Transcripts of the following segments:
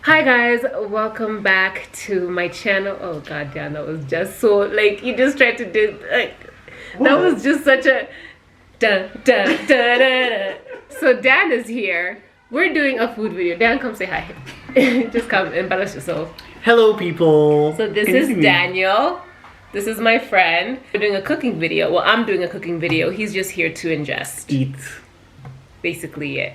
Hi guys, welcome back to my channel. Oh god damn, that was just so like you just tried to do like that was just such a dun dun dun dun dun. So Dan is here. We're doing a food video. Dan, come say hi. Just come embellish yourself. Hello people. So this is Daniel. This is my friend. We're doing a cooking video. Well, I'm doing a cooking video. He's just here to ingest. Eat. Basically it.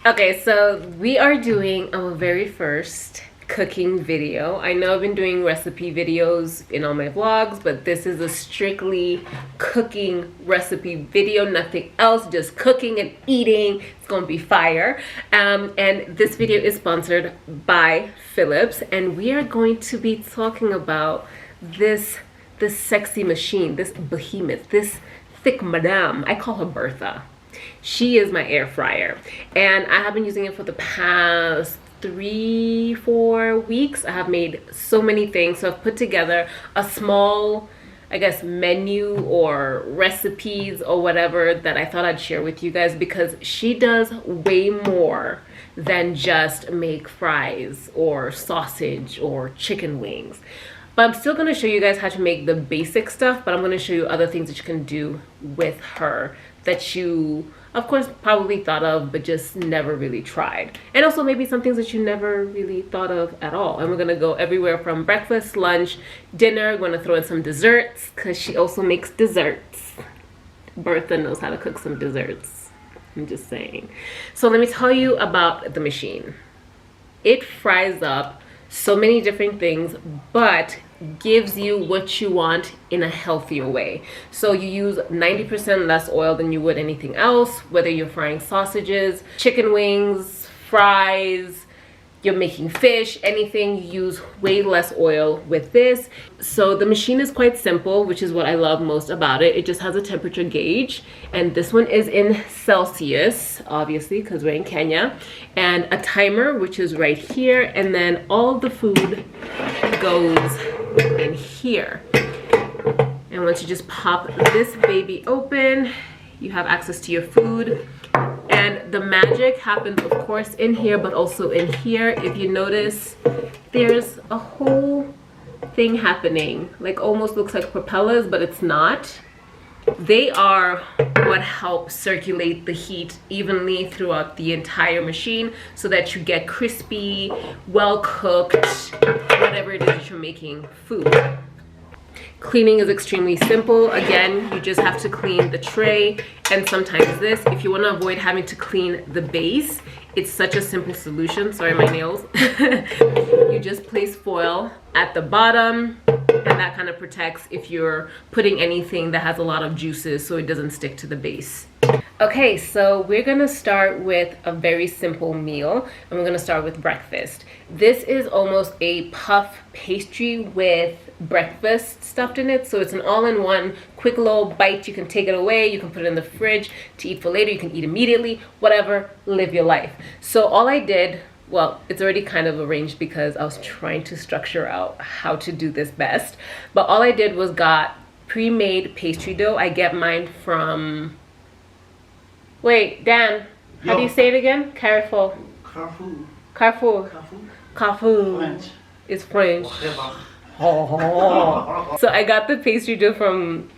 Okay, so we are doing our very first cooking video. I know I've been doing recipe videos in all my vlogs, but this is a strictly cooking recipe video, nothing else, just cooking and eating. It's gonna be fire. And this video is sponsored by Philips, and we are going to be talking about this sexy machine, this behemoth, this thick madame. I call her Bertha. She is my air fryer, and I have been using it for the past 3-4 weeks. I have made so many things. So I've put together a small, I guess, menu or recipes or whatever that I thought I'd share with you guys, because she does way more than just make fries or sausage or chicken wings. But I'm still going to show you guys how to make the basic stuff, but I'm going to show you other things that you can do with her that you, of course, probably thought of, but just never really tried. And also maybe some things that you never really thought of at all. And we're going to go everywhere from breakfast, lunch, dinner. We're going to throw in some desserts because she also makes desserts. Bertha knows how to cook some desserts. I'm just saying. So let me tell you about the machine. It fries up so many different things, but gives you what you want in a healthier way. So you use 90% less oil than you would anything else, whether you're frying sausages, chicken wings, fries, you're making fish, anything, you use way less oil with this. So the machine is quite simple, which is what I love most about it. It just has a temperature gauge, and this one is in Celsius, obviously, because we're in Kenya, and a timer, which is right here, and then all the food goes in here. And once you just pop this baby open, you have access to your food. And the magic happens, of course, in here, but also in here. If you notice, there's a whole thing happening, like almost looks like propellers, but it's not. They are what help circulate the heat evenly throughout the entire machine so that you get crispy, well cooked, whatever it is that you're making food. Cleaning is extremely simple. Again, you just have to clean the tray and sometimes this. If you want to avoid having to clean the base, it's such a simple solution. Sorry, my nails. You just place foil at the bottom, and that kind of protects if you're putting anything that has a lot of juices so it doesn't stick to the base. Okay, so we're gonna start with a very simple meal, and we're gonna start with breakfast. This is almost a puff pastry with breakfast stuffed in it, so it's an all-in-one quick little bite. You can take it away, you can put it in the fridge to eat for later, you can eat immediately, whatever, live your life. So all I did, well, it's already kind of arranged because I was trying to structure out how to do this best, but all I did was got pre-made pastry dough. I get mine from, wait, Dan, how do you say it again? Carrefour. Carrefour. Carrefour. Carrefour. French. It's French. So I got the pastry dough from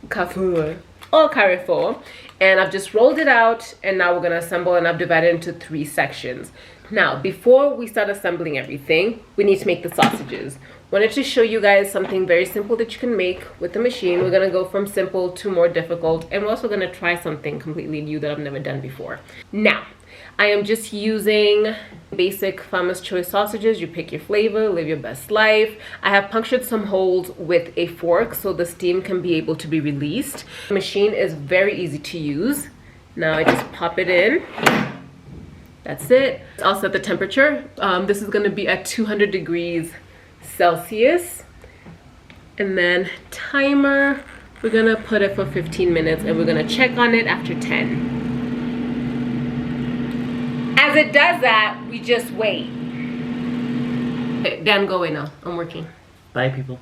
Carrefour or Carrefour, and I've just rolled it out, and now we're gonna assemble, and I've divided it into 3 sections. Now, before we start assembling everything, we need to make the sausages. Wanted to show you guys something very simple that you can make with the machine. We're gonna go from simple to more difficult, and we're also gonna try something completely new that I've never done before. Now, I am just using basic Farmer's Choice sausages. You pick your flavor, live your best life. I have punctured some holes with a fork so the steam can be able to be released. The machine is very easy to use. Now I just pop it in. That's it. I'll set the temperature. This is gonna be at 200 degrees Celsius. And then timer, we're gonna put it for 15 minutes, and we're gonna check on it after 10. As it does that, we just wait. Dan, go away now. I'm working. Bye, people.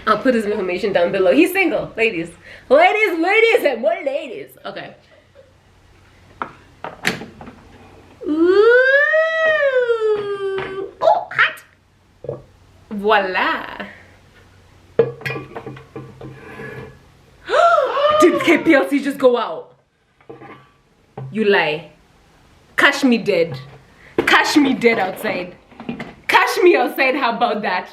I'll put his information down below. He's single, ladies. Ladies, and more ladies. Okay. Voila. Did KPLC just go out? You lie. Catch me dead. Catch me dead outside. Catch me outside, how about that?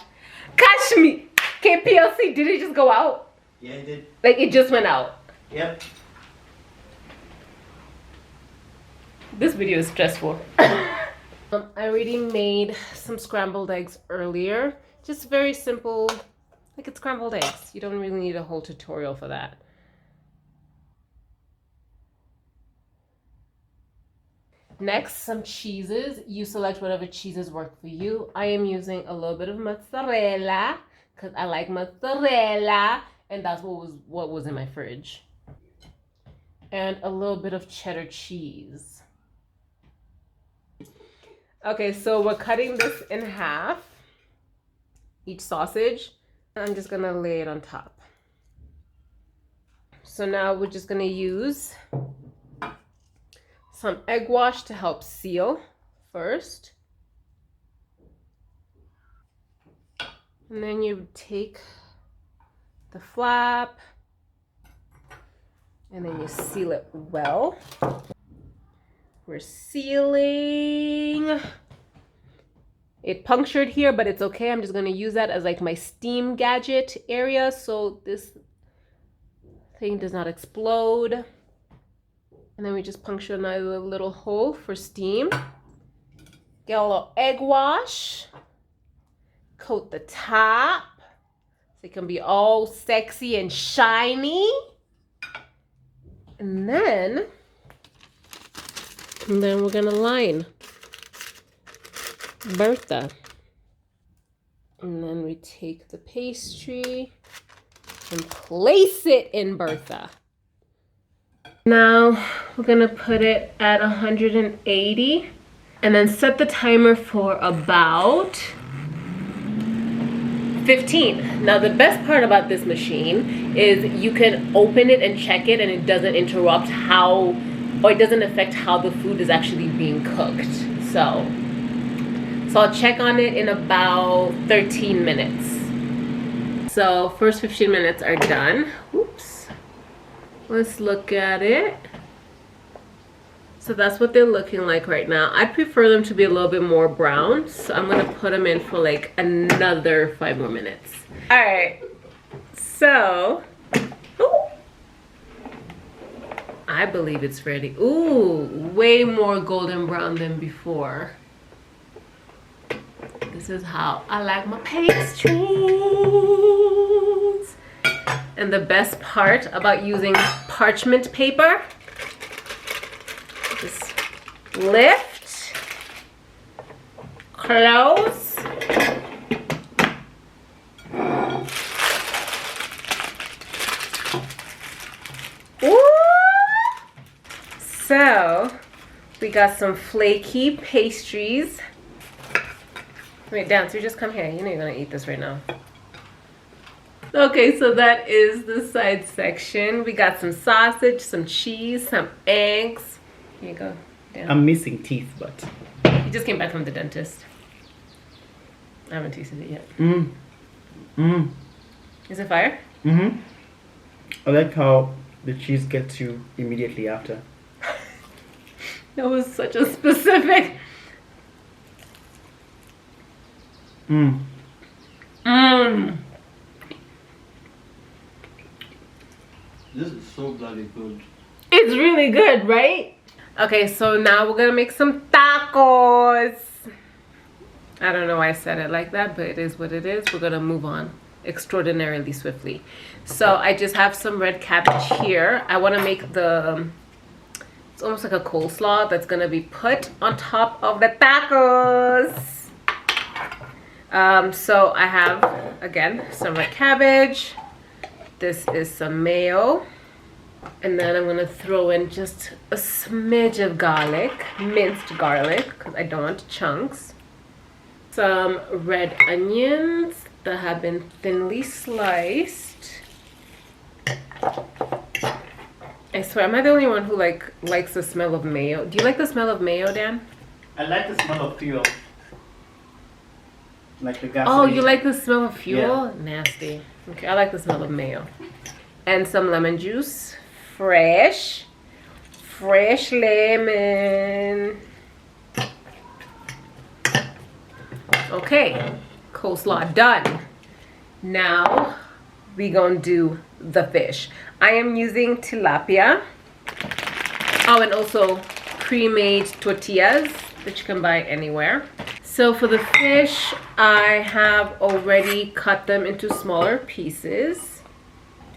Catch me. KPLC, did it just go out? Yeah, it did. Like it just went out. Yep. This video is stressful. I already made some scrambled eggs earlier. Just very simple, like it's scrambled eggs. You don't really need a whole tutorial for that. Next, some cheeses. You select whatever cheeses work for you. I am using a little bit of mozzarella because I like mozzarella, and that's what was in my fridge. And a little bit of cheddar cheese. Okay, so we're cutting this in half, each sausage. I'm just gonna lay it on top. So now we're just gonna use some egg wash to help seal first. And then you take the flap and then you seal it well. We're sealing. It punctured here, but it's okay. I'm just gonna use that as like my steam gadget area so this thing does not explode. And then we just puncture another little hole for steam. Get a little egg wash. Coat the top so it can be all sexy and shiny. And then we're gonna line Bertha. And then we take the pastry and place it in Bertha. Now we're gonna put it at 180 and then set the timer for about 15. Now the best part about this machine is you can open it and check it and it doesn't interrupt or it doesn't affect how the food is actually being cooked. So I'll check on it in about 13 minutes. So first 15 minutes are done. Oops. Let's look at it. So that's what they're looking like right now. I prefer them to be a little bit more brown. So I'm gonna put them in for like another 5 more minutes. All right, so, ooh, I believe it's ready. Ooh, way more golden brown than before. This is how I like my pastries. And the best part about using parchment paper, just lift, close, ooh. So we got some flaky pastries. Wait, Dan, so you just come here. You know you're gonna eat this right now. Okay, so that is the side section. We got some sausage, some cheese, some eggs. Here you go, Dan. I'm missing teeth, but He just came back from the dentist. I haven't tasted it yet. Is it fire? I like how the cheese gets you immediately after. That was such a specific. This is so bloody good. It's really good, right? Okay, so now we're gonna make some tacos. I don't know why I said it like that, but it is what it is. We're gonna move on extraordinarily swiftly. So I just have some red cabbage here. I wanna make it's almost like a coleslaw that's gonna be put on top of the tacos. So I have, again, some red cabbage. This is some mayo. And then I'm gonna throw in just a smidge of garlic, minced garlic, because I don't want chunks. Some red onions that have been thinly sliced. I swear, am I the only one who likes the smell of mayo? Do you like the smell of mayo, Dan? I like the smell of fuel. Like the gas. Oh, you like the smell of fuel? Yeah. Nasty. Okay, I like the smell of mayo. And some lemon juice. Fresh lemon. Okay, coleslaw done. Now we gonna do the fish. I am using tilapia. Oh, and also pre-made tortillas that you can buy anywhere. So for the fish, I have already cut them into smaller pieces.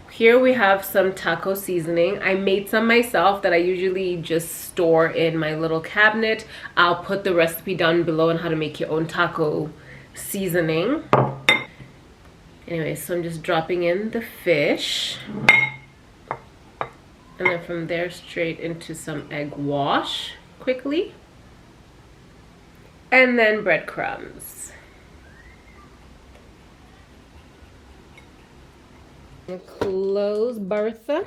Here we have some taco seasoning. I made some myself that I usually just store in my little cabinet. I'll put the recipe down below on how to make your own taco seasoning. Anyway, so I'm just dropping in the fish. And then from there straight into some egg wash quickly. And then breadcrumbs. And close Bertha.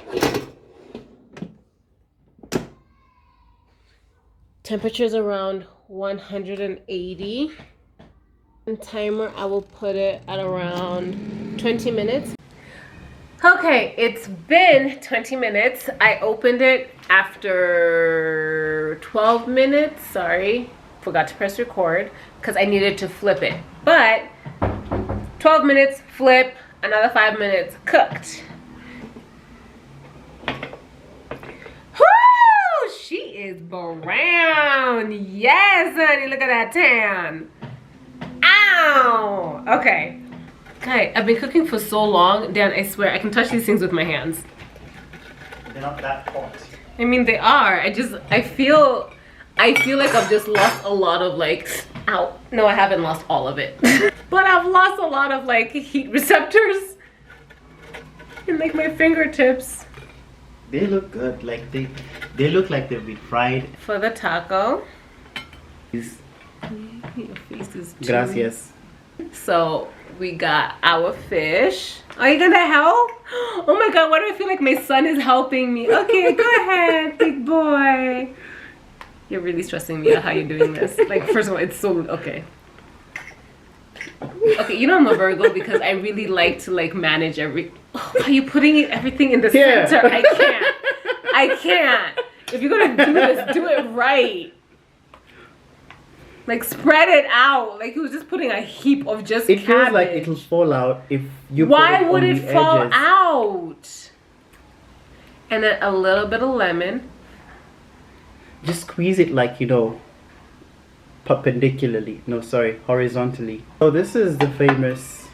Temperature's around 180. And timer, I will put it at around 20 minutes. Okay, it's been 20 minutes. I opened it after 12 minutes. Sorry, forgot to press record because I needed to flip it. But 12 minutes, flip, another 5 minutes, cooked. Whoo! She is brown. Yes, honey, look at that tan. Ow! Okay. Okay, I've been cooking for so long, Dan, I swear, I can touch these things with my hands. They're not that hot. I mean, they are. I feel like I've just lost a lot of like, ow. No, I haven't lost all of it. But I've lost a lot of like heat receptors in like my fingertips. They look good. Like they look like they've been fried. For the taco. Your face is too... Gracias. So we got our fish. Are you gonna help? Oh my god, why do I feel like my son is helping me? Okay, go ahead, big boy. You're really stressing me out how you're doing this. Like, first of all, it's so... Okay. Okay, you know I'm a Virgo because I really like to like manage every... Oh, are you putting everything in the center? I can't. I can't. If you're gonna do this, do it right. Like, spread it out. Like, he was just putting a heap of just It cabbage. feels like it'll fall out if you Why put it would on it the fall edges. out? And then a little bit of lemon. Just squeeze it like, you know, perpendicularly. No, sorry, horizontally. So this is the famous,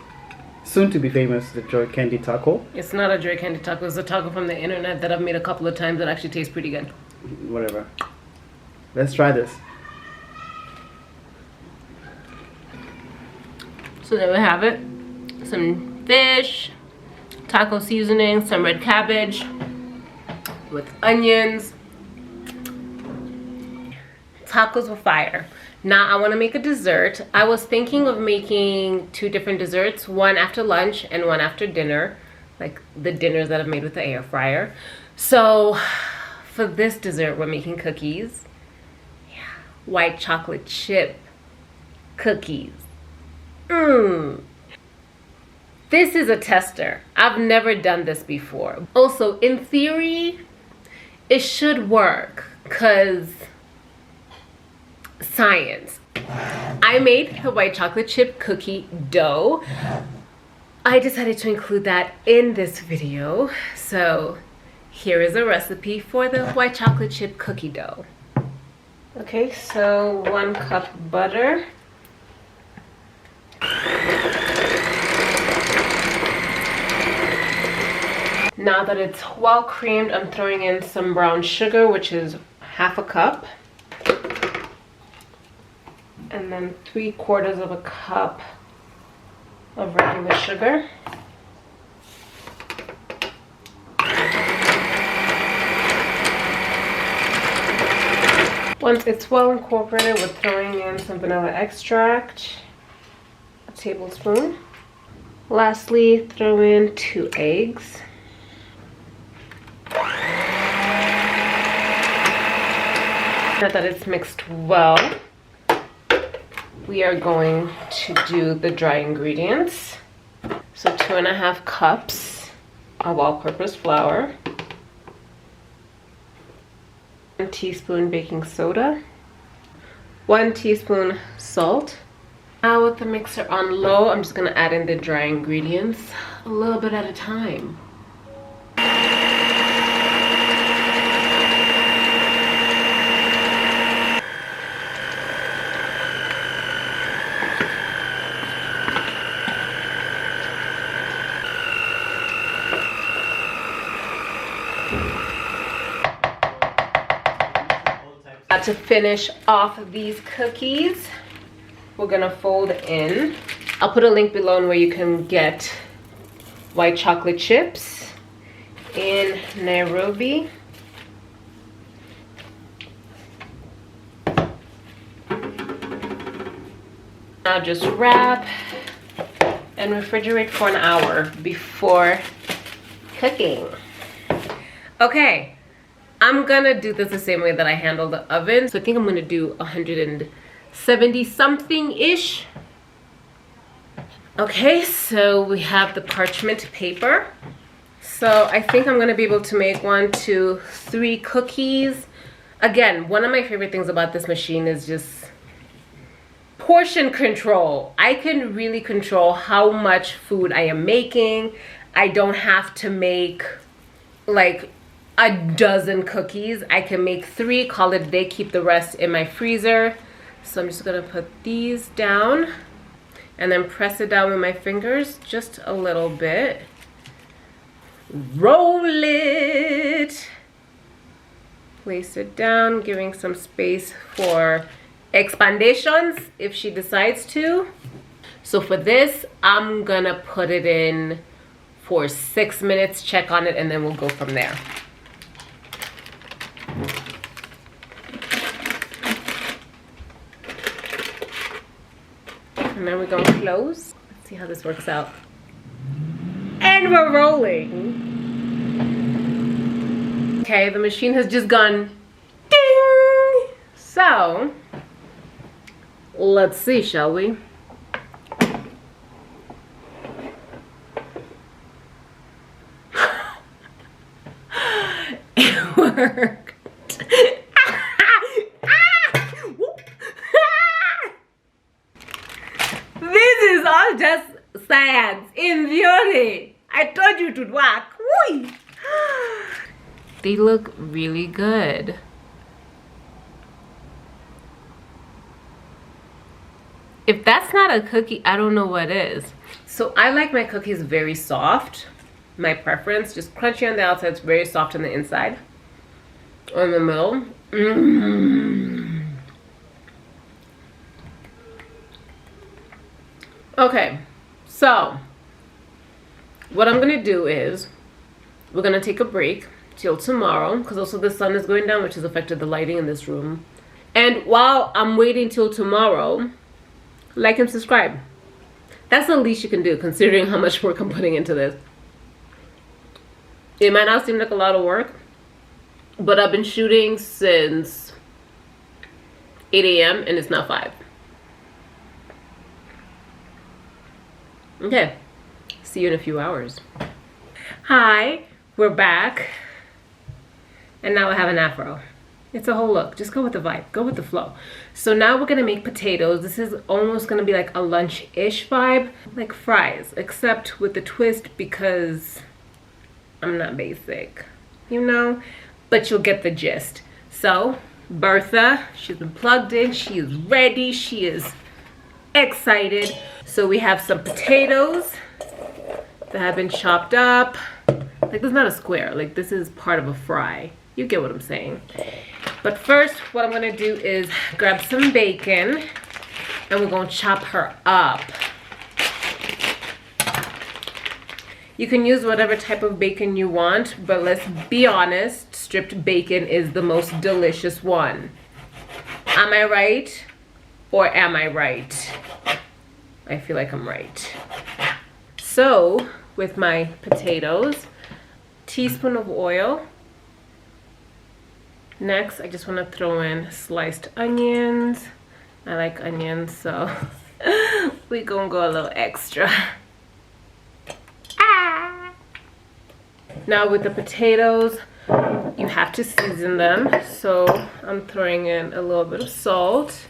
soon to be famous, the Joy Kendi taco. It's not a Joy Kendi taco. It's a taco from the internet that I've made a couple of times that actually tastes pretty good. Whatever. Let's try this. So there we have it. Some fish, taco seasoning, some red cabbage with onions. Tacos with fire. Now I want to make a dessert. I was thinking of making 2 different desserts, one after lunch and one after dinner, like the dinners that I've made with the air fryer. So for this dessert, we're making cookies. Yeah, white chocolate chip cookies. This is a tester. I've never done this before. Also, in theory, it should work because science. I made the white chocolate chip cookie dough. I decided to include that in this video. So here is a recipe for the white chocolate chip cookie dough. Okay, so 1 cup butter. Now that it's well creamed, I'm throwing in some brown sugar, which is 1/2 cup. And then 3/4 cup of regular sugar. Once it's well incorporated, we're throwing in some vanilla extract, a tablespoon. Lastly, throw in 2 eggs. Now that it's mixed well, we are going to do the dry ingredients. So 2.5 cups of all-purpose flour, 1 teaspoon baking soda, 1 teaspoon salt. Now with the mixer on low, I'm just gonna add in the dry ingredients a little bit at a time. To finish off these cookies, we're gonna fold in. I'll put a link below where you can get white chocolate chips in Nairobi. Now just wrap and refrigerate for an hour before cooking. Okay. I'm gonna do this the same way that I handle the oven. So I think I'm gonna do 170 something-ish. Okay, so we have the parchment paper. So I think I'm gonna be able to make 1, 2, 3 cookies. Again, one of my favorite things about this machine is just portion control. I can really control how much food I am making. I don't have to make like a dozen cookies. I can make 3, call it a day, keep the rest in my freezer. So I'm just gonna put these down and then press it down with my fingers just a little bit. Roll it. Place it down, giving some space for expandations if she decides to. So for this, I'm gonna put it in for 6 minutes, check on it, and then we'll go from there. And then we're going to close. Let's see how this works out. And we're rolling. Okay, the machine has just gone ding. So, let's see, shall we? It worked. All just science in theory. I told you it would work. Whee! They look really good. If that's not a cookie, I don't know what is. So I like my cookies very soft. My preference, just crunchy on the outside, it's very soft on the inside. Or in the middle. Okay, so what I'm gonna do is we're gonna take a break till tomorrow, because also the sun is going down, which has affected the lighting in this room. And while I'm waiting till tomorrow, like and subscribe. That's the least you can do, considering how much work I'm putting into this. It might not seem like a lot of work, but I've been shooting since 8 a.m. and it's now 5. Okay, see you in a few hours. Hi, we're back. And now I have an afro. It's a whole look. Just go with the vibe, go with the flow. So now we're gonna make potatoes. This is almost gonna be like a lunch-ish vibe, like fries, except with the twist because I'm not basic, you know? But you'll get the gist. So, Bertha, she's been plugged in, she is ready, she is excited. So we have some potatoes that have been chopped up. Like, this is not a square, like this is part of a fry. You get what I'm saying. But first, what I'm gonna do is grab some bacon and we're gonna chop her up. You can use whatever type of bacon you want, but let's be honest, stripped bacon is the most delicious one. Am I right? Or am I right? I feel like I'm right. So, with my potatoes, teaspoon of oil. Next, I just want to throw in sliced onions I like onions, so we gonna go a little extra. Now with the potatoes, you have to season them, so I'm throwing in a little bit of salt,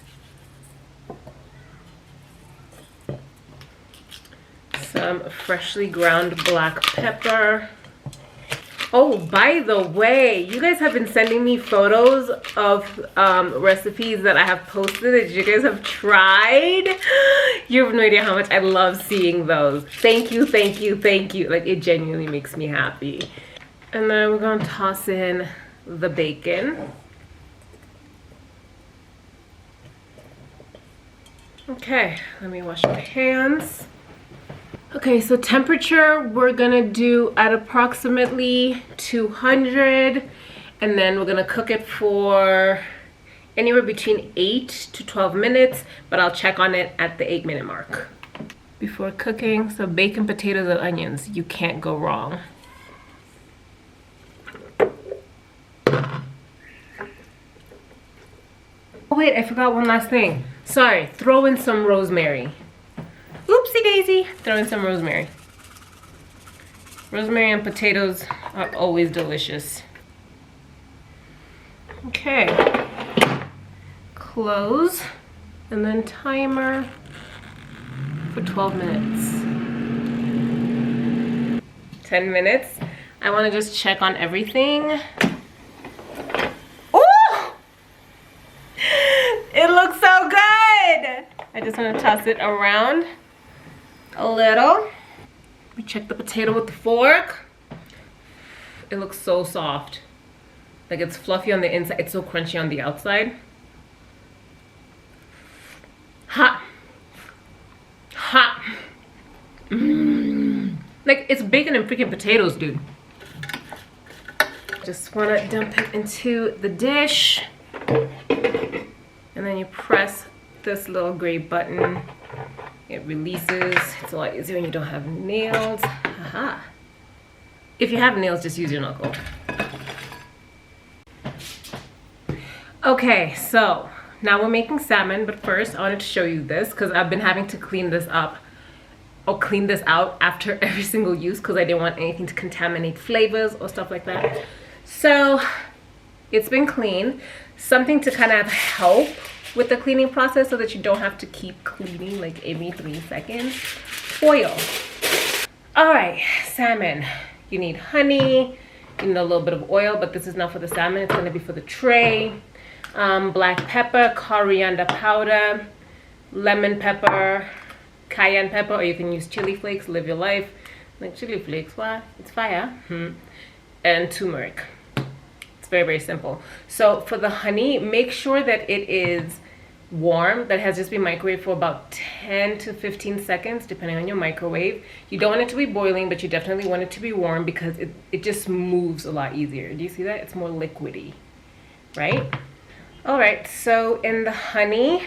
some freshly ground black pepper. Oh, by the way, you guys have been sending me photos of recipes that I have posted that you guys have tried. You have no idea how much I love seeing those. Thank you, thank you, thank you. Like, it genuinely makes me happy. And then we're gonna toss in the bacon. Okay, let me wash my hands. Okay, so temperature we're gonna do at approximately 200, and then we're gonna cook it for anywhere between 8 to 12 minutes, but I'll check on it at the 8-minute mark. Before cooking, so bacon, potatoes, and onions, you can't go wrong. Oh wait, I forgot one last thing. Sorry, throw in some rosemary. Oopsie daisy, throw in some rosemary. Rosemary and potatoes are always delicious. Okay, close, and then timer for 12 minutes. 10 minutes. I want to just check on everything. Oh! It looks so good! I just want to toss it around a little. We check the potato with the fork. It looks so soft. Like, it's fluffy on the inside. It's so crunchy on the outside. Hot. Hot. Like, it's bacon and freaking potatoes, dude. Just want to dump it into the dish. And then you press this little gray button. It releases. It's a lot easier when you don't have nails. Haha. If you have nails, just use your knuckle. Okay, so now we're making salmon, but first I wanted to show you this because I've been having to clean this up or clean this out after every single use because I didn't want anything to contaminate flavors or stuff like that. So it's been cleaned. Something to kind of help with the cleaning process so that you don't have to keep cleaning like every 3 seconds. Oil. All right, salmon. You need honey, you need a little bit of oil, but this is not for the salmon, it's gonna be for the tray. Black pepper, coriander powder, lemon pepper, cayenne pepper, or you can use chili flakes, live your life. Like chili flakes, what? It's fire. And turmeric. Very, very simple. So for the honey, make sure that it is warm, that has just been microwaved for about 10 to 15 seconds, depending on your microwave. You don't want it to be boiling, but you definitely want it to be warm because it just moves a lot easier. Do you see that? It's more liquidy, right? All right, so in the honey,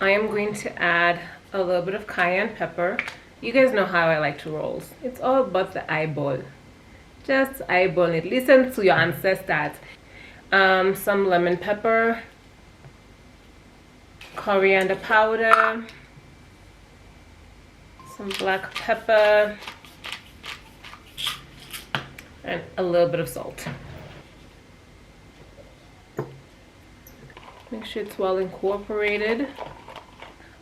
I am going to add a little bit of cayenne pepper. You guys know how I like to roll. It's all about the eyeball. Just eyeball it. Listen to your ancestors. Some lemon pepper, coriander powder, some black pepper, and a little bit of salt. Make sure it's well incorporated.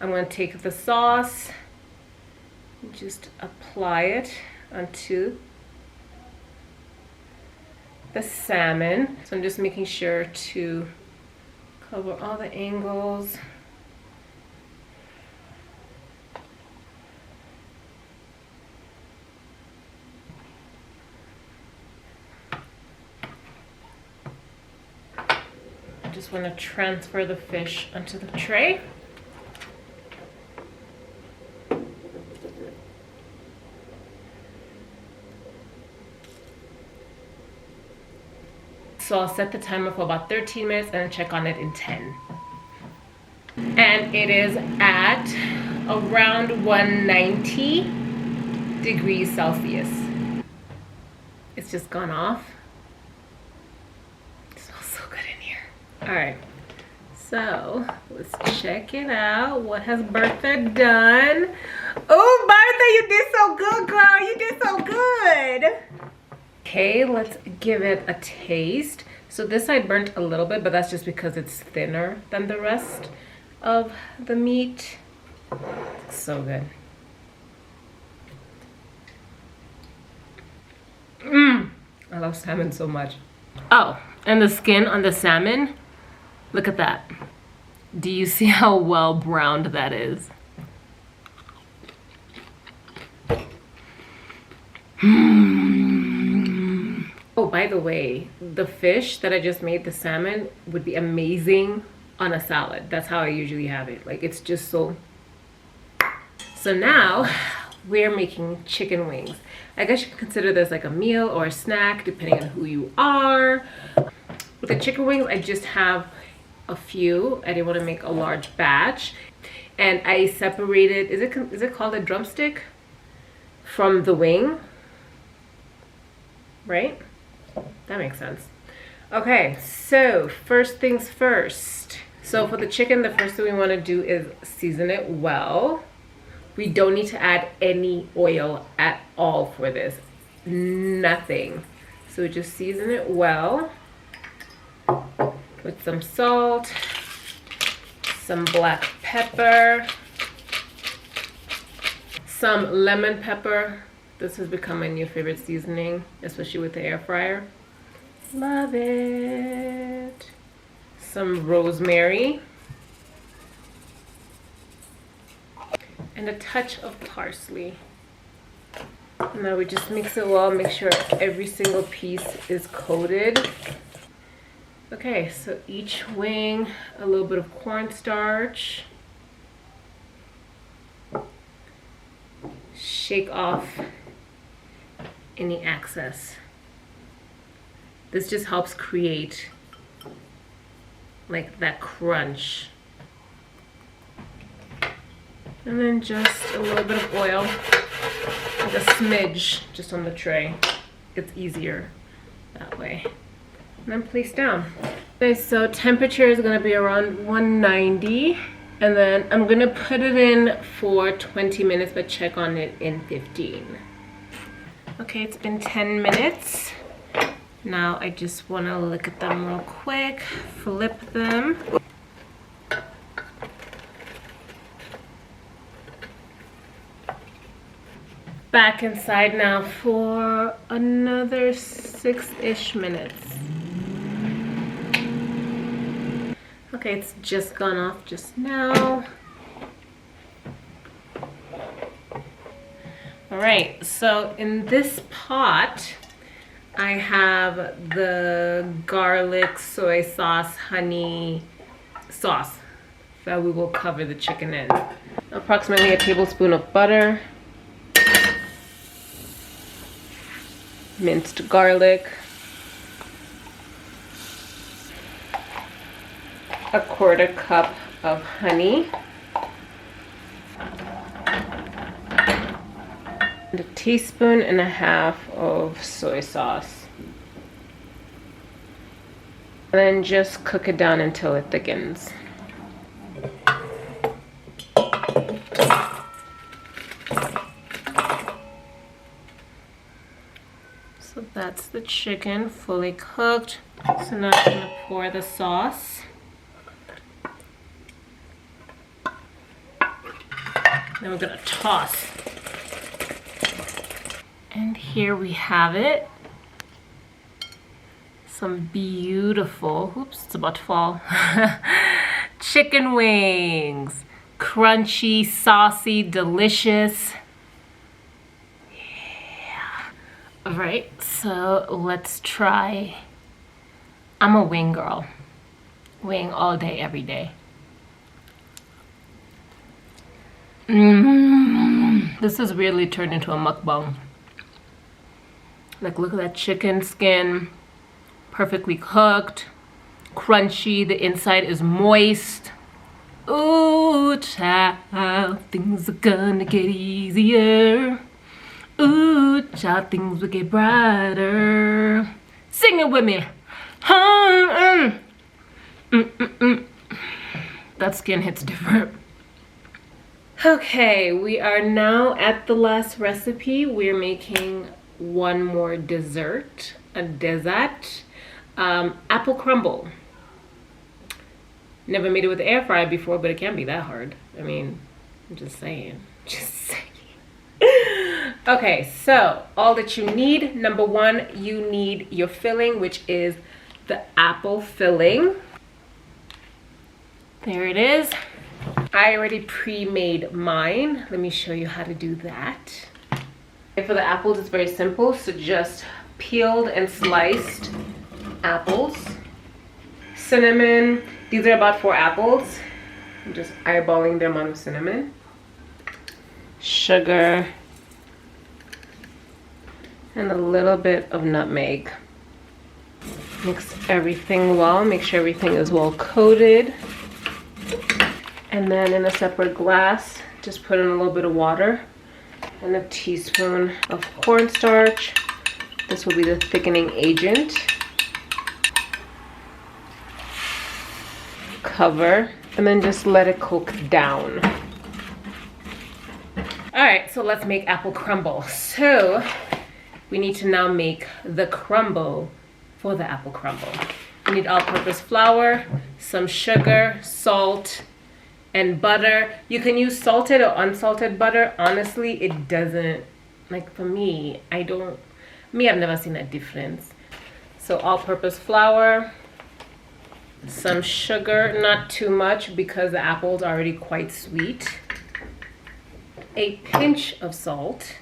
I'm going to take the sauce and just apply it onto the salmon. So I'm just making sure to cover all the angles. I just want to transfer the fish onto the tray. So I'll set the timer for about 13 minutes and then check on it in 10. And it is at around 190 degrees Celsius. It's just gone off. It smells so good in here. All right, So let's check it out. What has Bertha done? Oh, Bertha, you did so good, girl. You did so good. Okay, let's give it a taste. So this side burnt a little bit, but that's just because it's thinner than the rest of the meat. It's so good. I love salmon so much. Oh, and the skin on the salmon, look at that. Do you see how well browned that is? Oh, by the way, the fish that I just made, the salmon, would be amazing on a salad. That's how I usually have it. Like, it's just so... So now we're making chicken wings. I guess you can consider this like a meal or a snack, depending on who you are. With the chicken wings, I just have a few. I didn't want to make a large batch. And I separated, is it called a drumstick? From the wing, right? That makes sense. Okay, so first things first. So for the chicken, the first thing we want to do is season it well. We don't need to add any oil at all for this. Nothing. So we just season it well with some salt, some black pepper, some lemon pepper. This has become my new favorite seasoning, especially with the air fryer. Love it. Some rosemary. And a touch of parsley. Now we just mix it well, make sure every single piece is coated. Okay, so each wing, a little bit of cornstarch. Shake off any excess. This just helps create like that crunch. And then just a little bit of oil, like a smidge, just on the tray. It's easier that way. And then place down. Okay, so temperature is gonna be around 190. And then I'm gonna put it in for 20 minutes, but check on it in 15. Okay, it's been 10 minutes. Now I just wanna look at them real quick, flip them. Back inside now for another 6-ish minutes. Okay, it's just gone off just now. All right, so in this pot, I have the garlic, soy sauce, honey sauce that we will cover the chicken in. Approximately a tablespoon of butter, minced garlic, a 1/4 cup of honey, and a 1.5 teaspoons of soy sauce. And then just cook it down until it thickens. So that's the chicken fully cooked. So now I'm gonna pour the sauce. Then we're gonna toss. And here we have it. Some beautiful, oops, it's about to fall. Chicken wings. Crunchy, saucy, delicious. All right, so let's try. I'm a wing girl. Wing all day, every day. This has really turned into a mukbang. Like, look at that chicken skin. Perfectly cooked. Crunchy, the inside is moist. Ooh, child, things are gonna get easier. Ooh, child, things will get brighter. Sing it with me. That skin hits different. Okay, we are now at the last recipe. We're making one more dessert, apple crumble. Never made it with the air fryer before, but it can't be that hard. I mean, I'm just saying. Okay, so all that you need, number one, you need your filling, which is the apple filling. There it is. I already pre-made mine. Let me show you how to do that. For the apples, it's very simple. So just peeled and sliced apples. Cinnamon. These are about 4 apples. I'm just eyeballing the amount of cinnamon. Sugar. And a little bit of nutmeg. Mix everything well. Make sure everything is well coated. And then in a separate glass, just put in a little bit of water and a teaspoon of cornstarch. This will be the thickening agent. Cover, and then just let it cook down. All right, so let's make apple crumble. So we need to now make the crumble for the apple crumble. We need all-purpose flour, some sugar, salt, and butter. You can use salted or unsalted butter. Honestly, it doesn't, like for me, I've never seen a difference. So all-purpose flour, some sugar, not too much because the apple's already quite sweet, a pinch of salt,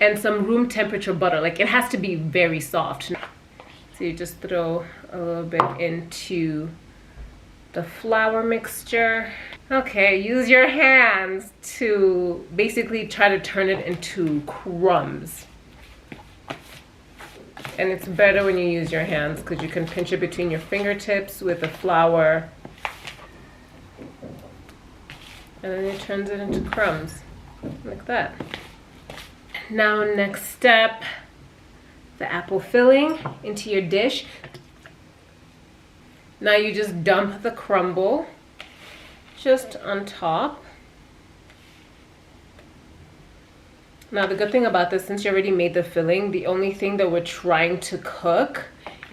and some room temperature butter. Like it has to be very soft. So you just throw a little bit into the flour mixture. Okay, use your hands to basically try to turn it into crumbs. And it's better when you use your hands because you can pinch it between your fingertips with the flour. And then it turns it into crumbs, like that. Now next step, the apple filling into your dish. Now you just dump the crumble just on top. Now the good thing about this, since you already made the filling, the only thing that we're trying to cook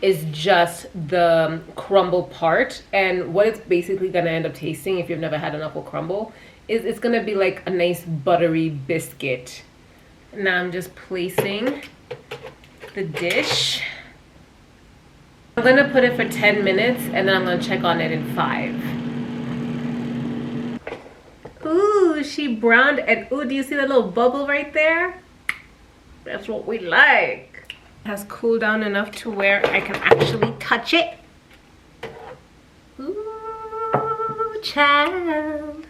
is just the crumble part. And what it's basically gonna end up tasting, if you've never had an apple crumble, is it's gonna be like a nice buttery biscuit. Now I'm just placing the dish. I'm gonna put it for 10 minutes and then I'm gonna check on it in 5. Ooh, she browned, and ooh, do you see that little bubble right there? That's what we like. It has cooled down enough to where I can actually touch it. Ooh, child.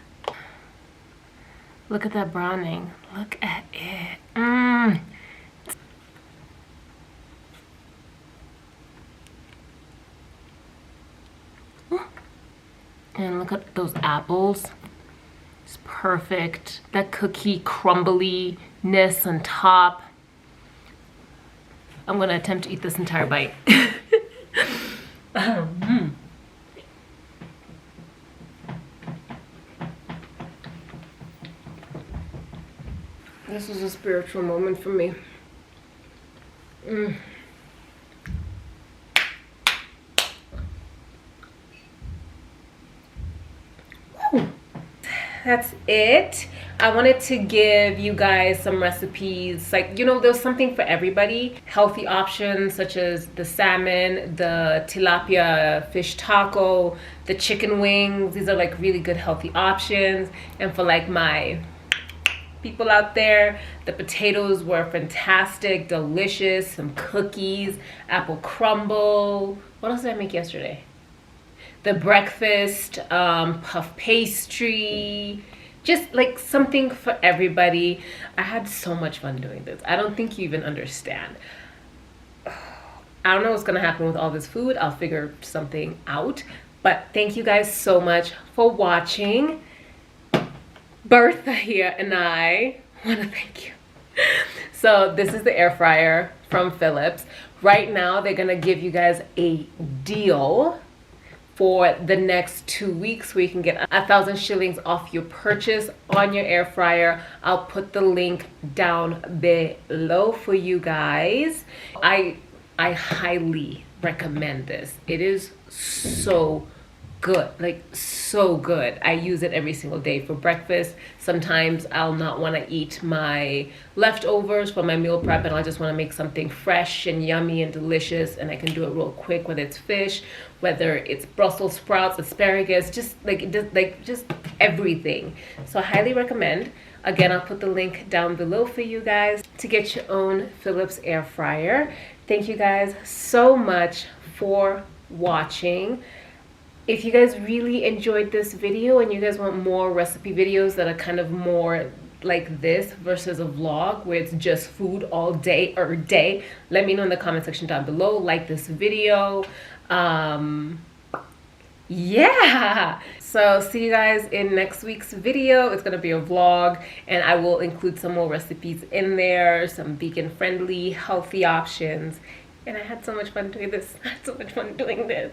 Look at that browning. Look at it. Mmm. And look at those apples. It's perfect. That cookie crumbliness on top. I'm gonna attempt to eat this entire bite. This is a spiritual moment for me. That's it. I wanted to give you guys some recipes, like, you know, there's something for everybody. Healthy options such as the salmon, the tilapia fish taco, the chicken wings. These are like really good healthy options. And for like my people out there, the potatoes were fantastic, delicious. Some cookies, apple crumble. What else did I make yesterday? The breakfast, puff pastry, just like something for everybody. I had so much fun doing this. I don't think you even understand. I don't know what's gonna happen with all this food. I'll figure something out. But thank you guys so much for watching. Bertha here and I wanna thank you. So this is the air fryer from Philips. Right now they're gonna give you guys a deal for the next 2 weeks where you can get 1,000 shillings off your purchase on your air fryer. I'll put the link down below for you guys. I highly recommend this. It is so good, like so good. I use it every single day for breakfast. Sometimes I'll not want to eat my leftovers from my meal prep and I'll just want to make something fresh and yummy and delicious, and I can do it real quick, whether it's fish, whether it's Brussels sprouts, asparagus, just everything. So I highly recommend. Again, I'll put the link down below for you guys to get your own Philips air fryer. Thank you guys so much for watching. If you guys really enjoyed this video and you guys want more recipe videos that are kind of more like this versus a vlog where it's just food all day or day, let me know in the comment section down below. Like this video. Yeah, so see you guys in next week's video. It's gonna be a vlog and I will include some more recipes in there, some vegan friendly healthy options. And I had so much fun doing this. I had so much fun doing this.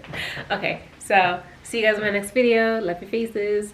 Okay, so see you guys in my next video. Love your faces.